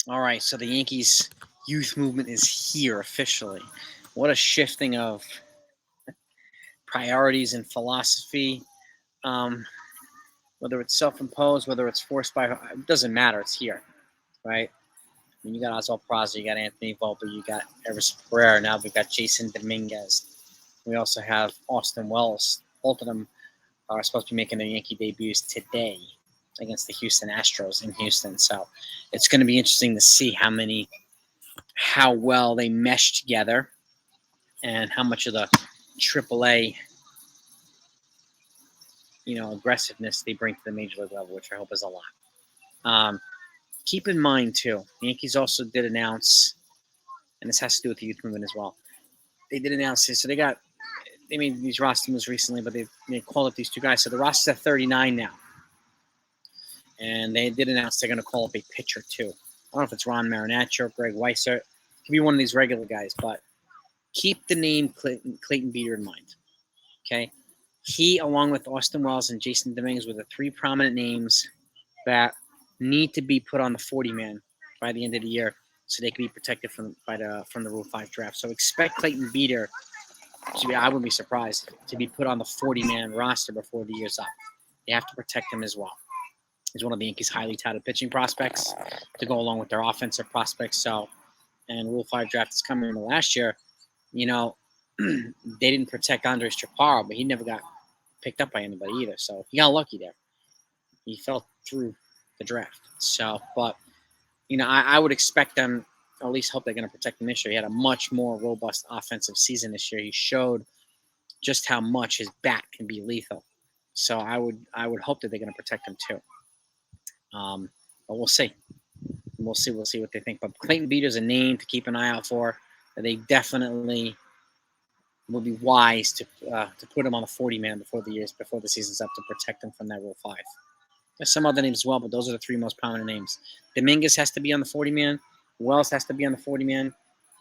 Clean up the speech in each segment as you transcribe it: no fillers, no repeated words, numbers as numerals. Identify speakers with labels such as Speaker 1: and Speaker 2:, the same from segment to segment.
Speaker 1: All right, so the Yankees youth movement is here officially. What a shifting of priorities and philosophy. Um, whether it's self-imposed, whether it's forced by, it doesn't matter. It's here, right? I mean, you got Oswald Peraza, you got Anthony Volpe, you got Everson Pereira. Now we've got Jason Dominguez. We also have Austin Wells. Both of them are supposed to be making their Yankee debuts today against the Houston Astros in Houston. So it's going to be interesting to see how well they mesh together and how much of the AAA, aggressiveness they bring to the major league level, which I hope is a lot. Keep in mind, too, the Yankees also did announce, and this has to do with the youth movement as well, they did announce this. So they made these roster moves recently, but they called up these two guys. So the roster's at 39 now. And they did announce they're going to call up a pitcher, too. I don't know if it's Ron Marinaccio, Greg Weissert. It could be one of these regular guys, but keep the name Clayton Beeter in mind, okay? He, along with Austin Wells and Jason Dominguez, were the three prominent names that need to be put on the 40-man by the end of the year so they can be protected from the Rule 5 draft. So expect Clayton Beeter I wouldn't be surprised to be put on the 40-man roster before the year's up. They have to protect him as well. He's one of the Yankees' highly touted pitching prospects to go along with their offensive prospects. So, and Rule 5 draft is coming in the last year. They didn't protect Andres Chaparro, but he never got picked up by anybody either. So he got lucky there. He fell through the draft. So, but, I would expect them, or at least hope they're going to protect him this year. He had a much more robust offensive season this year. He showed just how much his bat can be lethal. So I would hope that they're going to protect him too. But we'll see. We'll see what they think. But Clayton Beeter's a name to keep an eye out for. They definitely would be wise to put him on a 40-man before the season's up to protect him from that Rule 5. There's some other names as well, but those are the three most prominent names. Dominguez has to be on the 40-man. Wells has to be on the 40-man.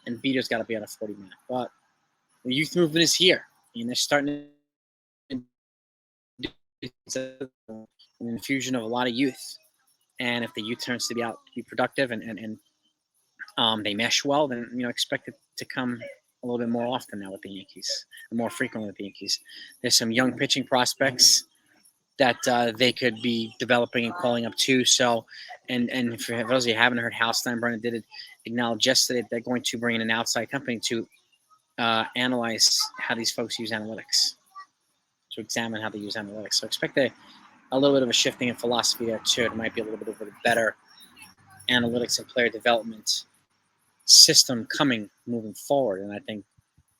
Speaker 1: And Beeter's got to be on the 40-man. But the youth movement is here. And they're starting to do an infusion of a lot of youth. And if the youth turns to be productive and they mesh well, then expect it to come a little bit more often now with the Yankees, and more frequently with the Yankees. There's some young pitching prospects that they could be developing and calling up too. So, and for those of you who haven't heard, Hal Steinbrenner did acknowledge yesterday that they're going to bring in an outside company to analyze how these folks use analytics, to examine how they use analytics. So expect a little bit of a shifting in philosophy there too. It might be a little bit of a better analytics and player development system moving forward, and I think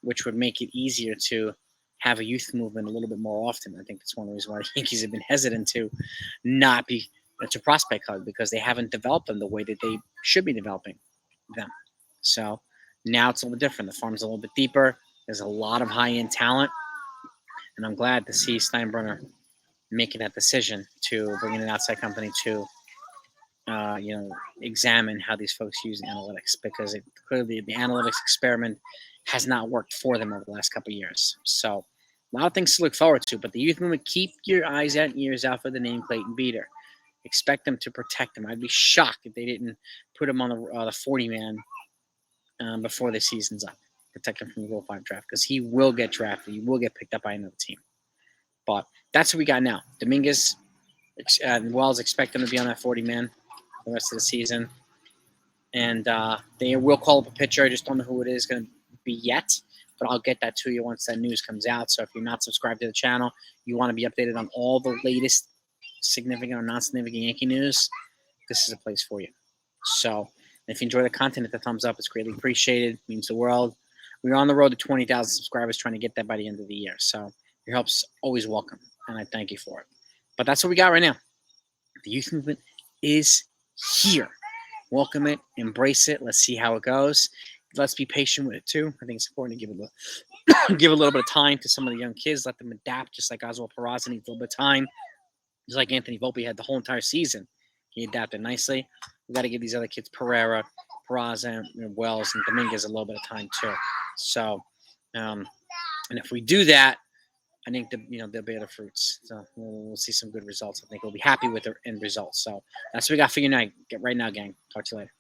Speaker 1: which would make it easier to have a youth movement a little bit more often. I think that's one of the reasons why the Yankees have been hesitant to not be to prospect hug, because they haven't developed them the way that they should be developing them. So now it's a little different. The farm's a little bit deeper. There's a lot of high-end talent, and I'm glad to see Steinbrenner making that decision to bring in an outside company to examine how these folks use analytics, because clearly the analytics experiment has not worked for them over the last couple of years. So a lot of things to look forward to, but the youth movement, keep your eyes and ears out for the name Clayton Beeter. Expect them to protect him. I'd be shocked if they didn't put him on the 40-man before the season's up. Protect him from the Rule 5 draft, because he will get drafted. He will get picked up by another team. But that's what we got now. Dominguez and Wells expect them to be on that 40-man the rest of the season. And they will call up a pitcher. I just don't know who it is going to be yet, but I'll get that to you once that news comes out. So if you're not subscribed to the channel, you want to be updated on all the latest significant or non-significant Yankee news, this is a place for you. So if you enjoy the content, hit the thumbs up. It's greatly appreciated. It means the world. We're on the road to 20,000 subscribers, trying to get that by the end of the year. So your help's always welcome, and I thank you for it. But that's what we got right now. The youth movement is here. Welcome it, embrace it. Let's see how it goes. Let's be patient with it too. I think it's important to give a little bit of time to some of the young kids. Let them adapt, just like Oswald Peraza needs a little bit of time. Just like Anthony Volpe had the whole entire season. He adapted nicely. We got to give these other kids, Pereira, Peraza, and Wells, and Dominguez, a little bit of time too. So, and if we do that, I think they'll bear the fruits. So we'll see some good results. I think we'll be happy with the end results. So that's what we got for you tonight. Get right now, gang. Talk to you later.